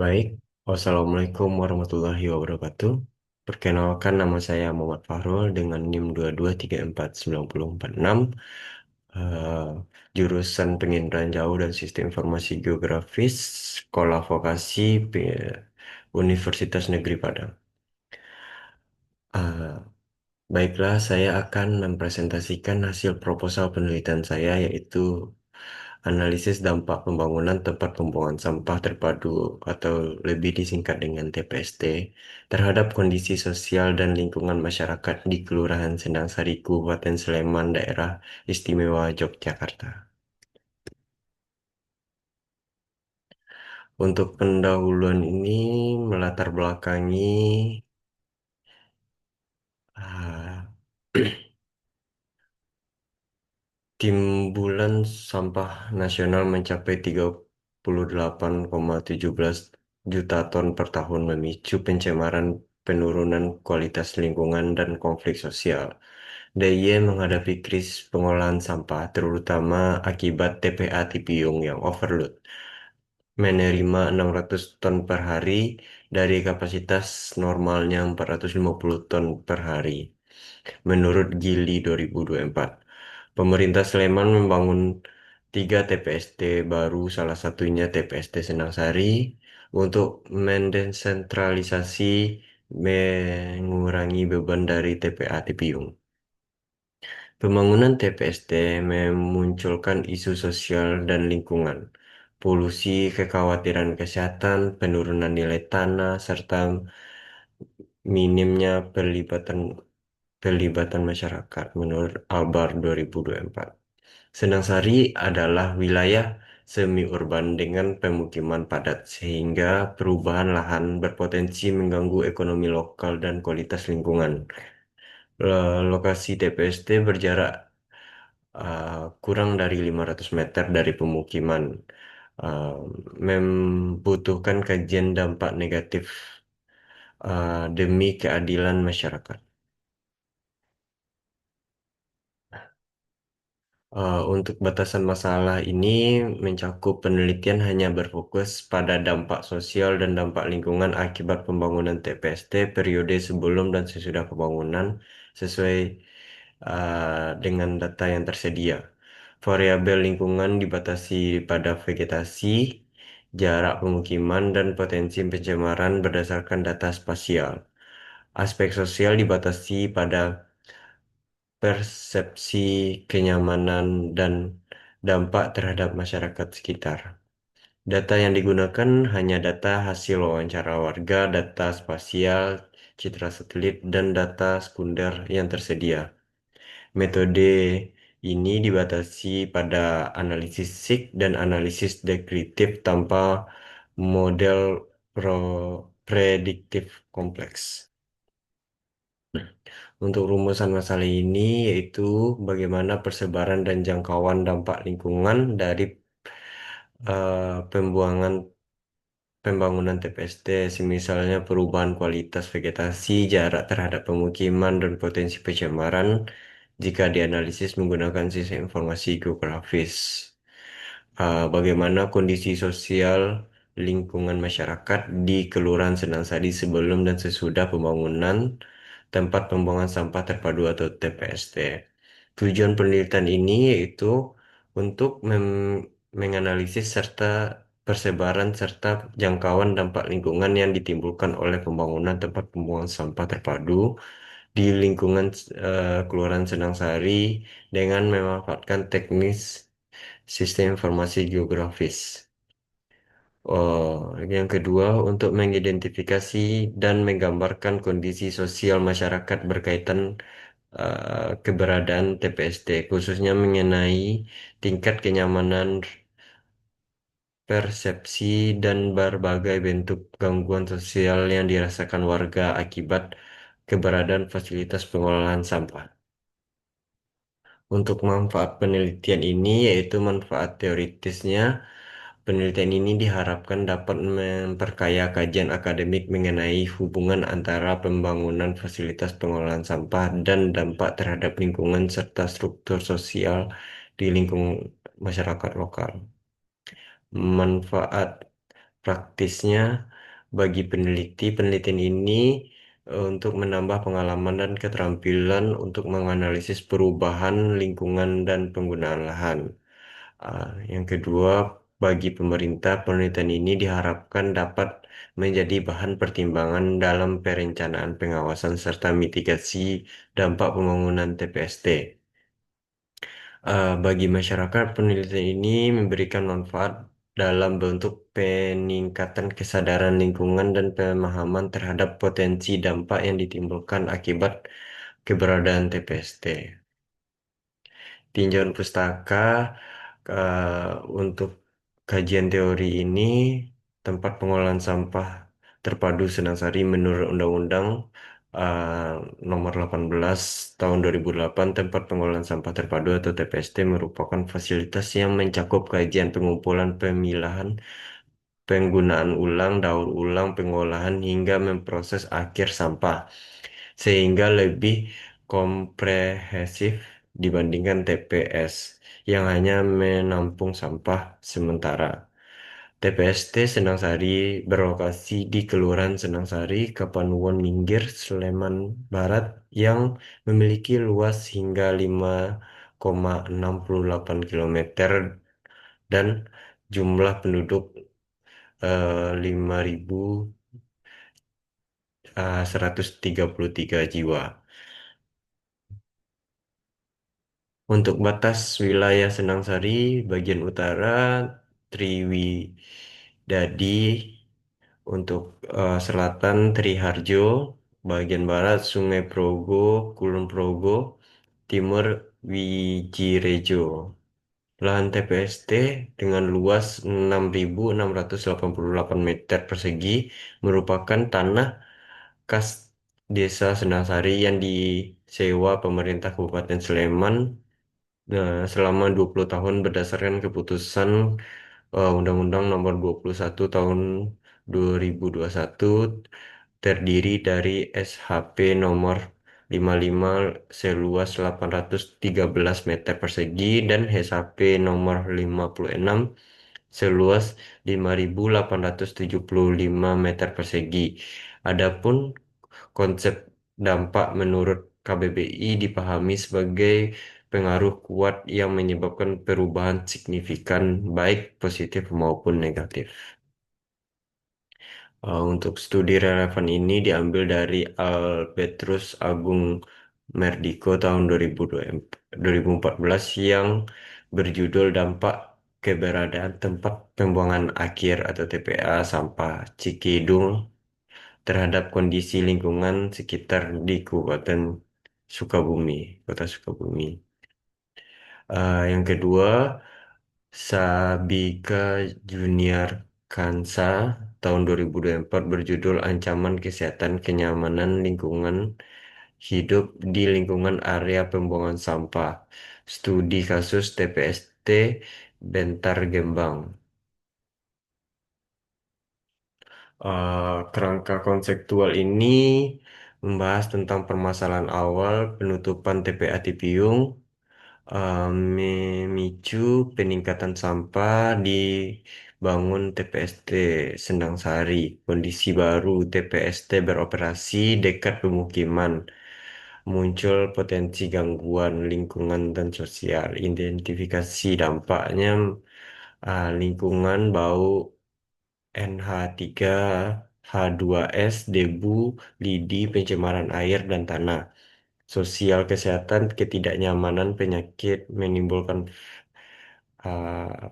Baik, wassalamualaikum warahmatullahi wabarakatuh. Perkenalkan nama saya Muhammad Fahrul dengan NIM 2234946, eh, jurusan Penginderaan Jauh dan Sistem Informasi Geografis, Sekolah Vokasi Universitas Negeri Padang. Eh, Baiklah, saya akan mempresentasikan hasil proposal penelitian saya, yaitu analisis dampak pembangunan tempat pembuangan sampah terpadu atau lebih disingkat dengan TPST terhadap kondisi sosial dan lingkungan masyarakat di Kelurahan Sendang Sari, Kabupaten Sleman, Daerah Istimewa Yogyakarta. Untuk pendahuluan ini melatar belakangi ah, timbulan sampah nasional mencapai 38,17 juta ton per tahun, memicu pencemaran, penurunan kualitas lingkungan, dan konflik sosial. DIY menghadapi krisis pengolahan sampah, terutama akibat TPA Tipiung yang overload, menerima 600 ton per hari dari kapasitas normalnya 450 ton per hari. Menurut Gili 2024, pemerintah Sleman membangun 3 TPST baru, salah satunya TPST Senang Sari, untuk mendesentralisasi, mengurangi beban dari TPA Tipiung. Pembangunan TPST memunculkan isu sosial dan lingkungan, polusi, kekhawatiran kesehatan, penurunan nilai tanah, serta minimnya pelibatan masyarakat menurut Albar 2024. Senang Sari adalah wilayah semi-urban dengan pemukiman padat, sehingga perubahan lahan berpotensi mengganggu ekonomi lokal dan kualitas lingkungan. Lokasi TPST berjarak kurang dari 500 meter dari pemukiman, uh, membutuhkan kajian dampak negatif demi keadilan masyarakat. Untuk batasan masalah ini mencakup penelitian hanya berfokus pada dampak sosial dan dampak lingkungan akibat pembangunan TPST periode sebelum dan sesudah pembangunan sesuai dengan data yang tersedia. Variabel lingkungan dibatasi pada vegetasi, jarak pemukiman, dan potensi pencemaran berdasarkan data spasial. Aspek sosial dibatasi pada persepsi kenyamanan dan dampak terhadap masyarakat sekitar. Data yang digunakan hanya data hasil wawancara warga, data spasial, citra satelit, dan data sekunder yang tersedia. Metode ini dibatasi pada analisis SIG dan analisis deskriptif tanpa model prediktif kompleks. Untuk rumusan masalah ini yaitu bagaimana persebaran dan jangkauan dampak lingkungan dari pembuangan pembangunan TPST, misalnya perubahan kualitas vegetasi, jarak terhadap pemukiman, dan potensi pencemaran jika dianalisis menggunakan sistem informasi geografis. Bagaimana kondisi sosial lingkungan masyarakat di Kelurahan Senansari sebelum dan sesudah pembangunan tempat pembuangan sampah terpadu atau TPST. Tujuan penelitian ini yaitu untuk menganalisis serta persebaran serta jangkauan dampak lingkungan yang ditimbulkan oleh pembangunan tempat pembuangan sampah terpadu di lingkungan Kelurahan Senangsari dengan memanfaatkan teknis sistem informasi geografis. Yang kedua, untuk mengidentifikasi dan menggambarkan kondisi sosial masyarakat berkaitan keberadaan TPST, khususnya mengenai tingkat kenyamanan, persepsi, dan berbagai bentuk gangguan sosial yang dirasakan warga akibat keberadaan fasilitas pengolahan sampah. Untuk manfaat penelitian ini, yaitu manfaat teoritisnya, penelitian ini diharapkan dapat memperkaya kajian akademik mengenai hubungan antara pembangunan fasilitas pengolahan sampah dan dampak terhadap lingkungan serta struktur sosial di lingkungan masyarakat lokal. Manfaat praktisnya bagi peneliti. Penelitian ini untuk menambah pengalaman dan keterampilan untuk menganalisis perubahan lingkungan dan penggunaan lahan. Yang kedua, bagi pemerintah, penelitian ini diharapkan dapat menjadi bahan pertimbangan dalam perencanaan pengawasan serta mitigasi dampak pembangunan TPST. Bagi masyarakat, penelitian ini memberikan manfaat dalam bentuk peningkatan kesadaran lingkungan dan pemahaman terhadap potensi dampak yang ditimbulkan akibat keberadaan TPST. Tinjauan pustaka untuk kajian teori ini, tempat pengolahan sampah terpadu Senang Sari menurut Undang-Undang uh, Nomor 18 Tahun 2008, tempat pengolahan sampah terpadu atau TPST merupakan fasilitas yang mencakup kajian, pengumpulan, pemilahan, penggunaan ulang, daur ulang, pengolahan hingga memproses akhir sampah, sehingga lebih komprehensif dibandingkan TPS yang hanya menampung sampah sementara. TPST Senang Sari berlokasi di Kelurahan Senang Sari, Kapanewon Minggir, Sleman Barat yang memiliki luas hingga 5,68 kilometer dan jumlah penduduk 5.133 jiwa. Untuk batas wilayah Senang Sari, bagian utara Triwidadi, untuk selatan Triharjo, bagian barat Sungai Progo, Kulon Progo, timur Wijirejo. Lahan TPST dengan luas 6.688 meter persegi merupakan tanah kas Desa Senasari yang disewa pemerintah Kabupaten Sleman selama 20 tahun berdasarkan keputusan Undang-Undang Nomor 21 Tahun 2021, terdiri dari SHP Nomor 55 seluas 813 meter persegi dan SHP Nomor 56 seluas 5.875 meter persegi. Adapun konsep dampak menurut KBBI dipahami sebagai pengaruh kuat yang menyebabkan perubahan signifikan baik positif maupun negatif. Untuk studi relevan ini diambil dari Alpetrus Agung Merdiko tahun 2014 yang berjudul Dampak Keberadaan Tempat Pembuangan Akhir atau TPA Sampah Cikidung terhadap kondisi lingkungan sekitar di Kabupaten Sukabumi, Kota Sukabumi. Yang kedua, Sabika Junior Kansa tahun 2024 berjudul Ancaman Kesehatan Kenyamanan Lingkungan Hidup di Lingkungan Area Pembuangan Sampah. Studi kasus TPST Bentar Gembang. Kerangka konseptual ini membahas tentang permasalahan awal penutupan TPA Tipiung, memicu peningkatan sampah dibangun TPST Sendang Sari, kondisi baru TPST beroperasi dekat pemukiman, muncul potensi gangguan lingkungan dan sosial, identifikasi dampaknya, lingkungan bau NH3, H2S, debu, lidi, pencemaran air dan tanah. Sosial kesehatan, ketidaknyamanan, penyakit menimbulkan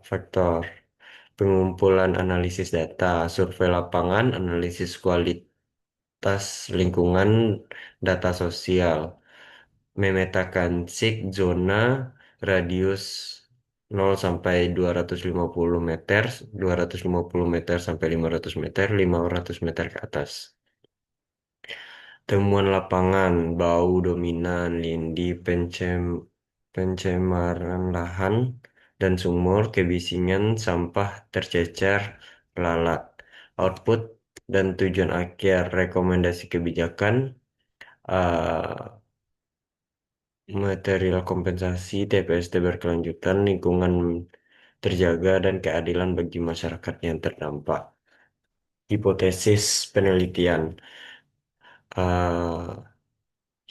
faktor. Pengumpulan analisis data, survei lapangan, analisis kualitas lingkungan, data sosial. Memetakan SIG zona radius 0 sampai 250 meter, 250 meter sampai 500 meter, 500 meter ke atas. Temuan lapangan, bau dominan, lindi, pencemaran lahan dan sumur, kebisingan, sampah tercecer, lalat. Output dan tujuan akhir, rekomendasi kebijakan, uh, material kompensasi, TPST berkelanjutan, lingkungan terjaga, dan keadilan bagi masyarakat yang terdampak. Hipotesis penelitian. Eh,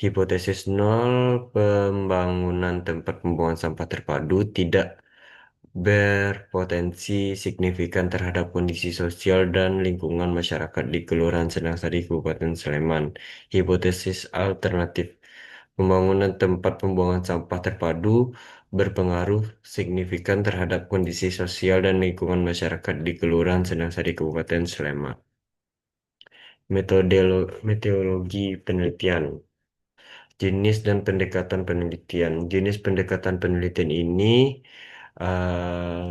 Hipotesis nol, pembangunan tempat pembuangan sampah terpadu tidak berpotensi signifikan terhadap kondisi sosial dan lingkungan masyarakat di Kelurahan Senangsari, Kabupaten Sleman. Hipotesis alternatif, pembangunan tempat pembuangan sampah terpadu berpengaruh signifikan terhadap kondisi sosial dan lingkungan masyarakat di Kelurahan Senangsari, Kabupaten Sleman. Meteorologi penelitian. Jenis dan pendekatan penelitian. Jenis pendekatan penelitian ini eh,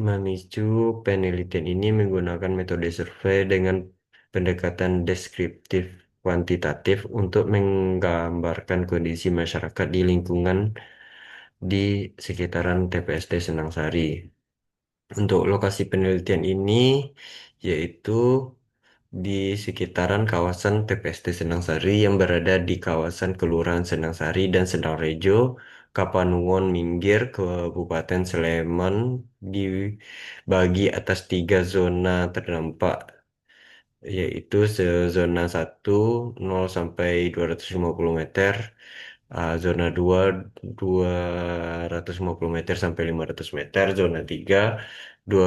memicu penelitian ini menggunakan metode survei dengan pendekatan deskriptif kuantitatif untuk menggambarkan kondisi masyarakat di lingkungan di sekitaran TPST Senangsari. Untuk lokasi penelitian ini yaitu di sekitaran kawasan TPST Senangsari yang berada di kawasan Kelurahan Senangsari dan Senarejo, Kapanewon Minggir, Kabupaten Sleman, dibagi atas tiga zona terdampak, yaitu zona 1 0 sampai 250 meter, zona 2 250 meter sampai 500 meter, zona 3 2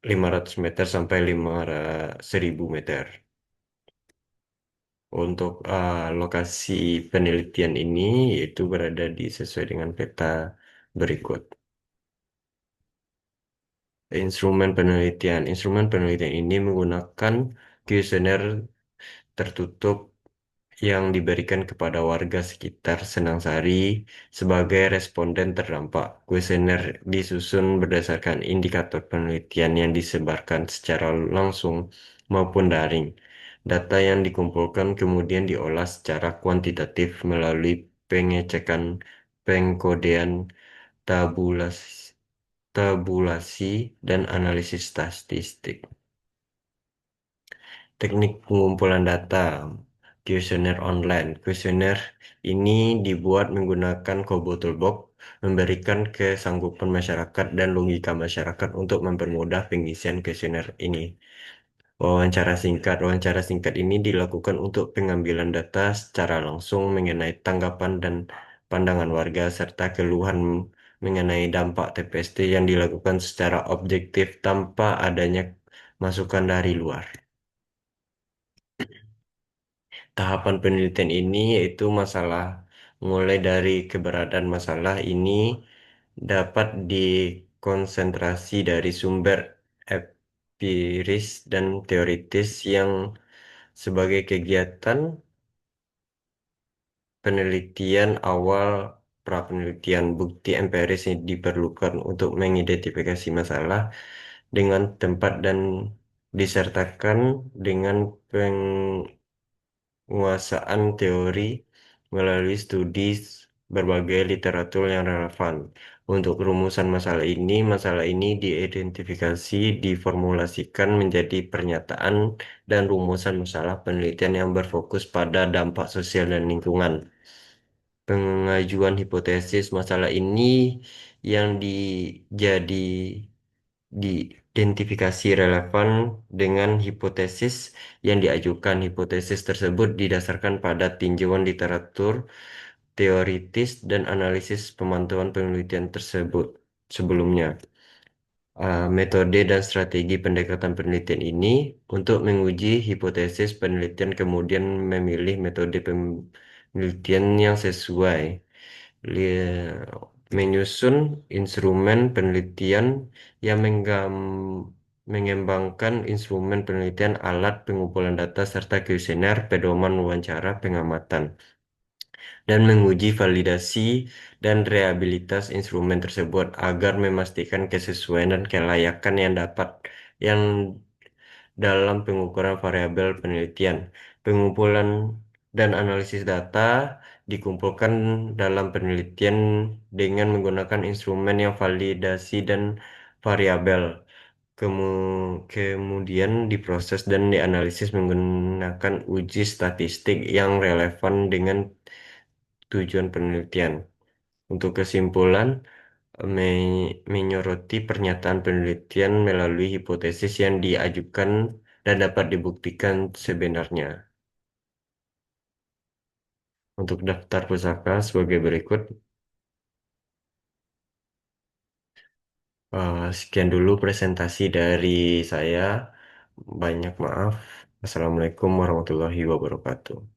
500 meter sampai 1000 meter. Untuk lokasi penelitian ini yaitu berada di sesuai dengan peta berikut. Instrumen penelitian. Instrumen penelitian ini menggunakan kuesioner tertutup yang diberikan kepada warga sekitar Senangsari sebagai responden terdampak. Kuesioner disusun berdasarkan indikator penelitian yang disebarkan secara langsung maupun daring. Data yang dikumpulkan kemudian diolah secara kuantitatif melalui pengecekan pengkodean tabulasi, tabulasi dan analisis statistik. Teknik pengumpulan data, kuesioner online. Kuesioner ini dibuat menggunakan Kobotul Box, memberikan kesanggupan masyarakat dan logika masyarakat untuk mempermudah pengisian kuesioner ini. Wawancara singkat. Wawancara singkat ini dilakukan untuk pengambilan data secara langsung mengenai tanggapan dan pandangan warga serta keluhan mengenai dampak TPST yang dilakukan secara objektif tanpa adanya masukan dari luar. Tahapan penelitian ini yaitu masalah, mulai dari keberadaan masalah ini dapat dikonsentrasi dari sumber empiris dan teoritis yang sebagai kegiatan penelitian awal, pra-penelitian. Bukti empiris yang diperlukan untuk mengidentifikasi masalah dengan tempat dan disertakan dengan penguasaan teori melalui studi berbagai literatur yang relevan. Untuk rumusan masalah ini diidentifikasi, diformulasikan menjadi pernyataan dan rumusan masalah penelitian yang berfokus pada dampak sosial dan lingkungan. Pengajuan hipotesis masalah ini yang jadi diidentifikasi relevan dengan hipotesis yang diajukan. Hipotesis tersebut didasarkan pada tinjauan literatur teoritis dan analisis pemantauan penelitian tersebut sebelumnya. Metode dan strategi pendekatan penelitian ini untuk menguji hipotesis penelitian kemudian memilih metode penelitian yang sesuai. Menyusun instrumen penelitian yang mengembangkan instrumen penelitian, alat pengumpulan data, serta kuesioner, pedoman wawancara, pengamatan, dan menguji validasi dan reliabilitas instrumen tersebut agar memastikan kesesuaian dan kelayakan yang dalam pengukuran variabel penelitian. Pengumpulan dan analisis data dikumpulkan dalam penelitian dengan menggunakan instrumen yang validasi dan variabel. Kemudian diproses dan dianalisis menggunakan uji statistik yang relevan dengan tujuan penelitian. Untuk kesimpulan, menyoroti pernyataan penelitian melalui hipotesis yang diajukan dan dapat dibuktikan sebenarnya. Untuk daftar pusaka sebagai berikut. Sekian dulu presentasi dari saya. Banyak maaf. Assalamualaikum warahmatullahi wabarakatuh.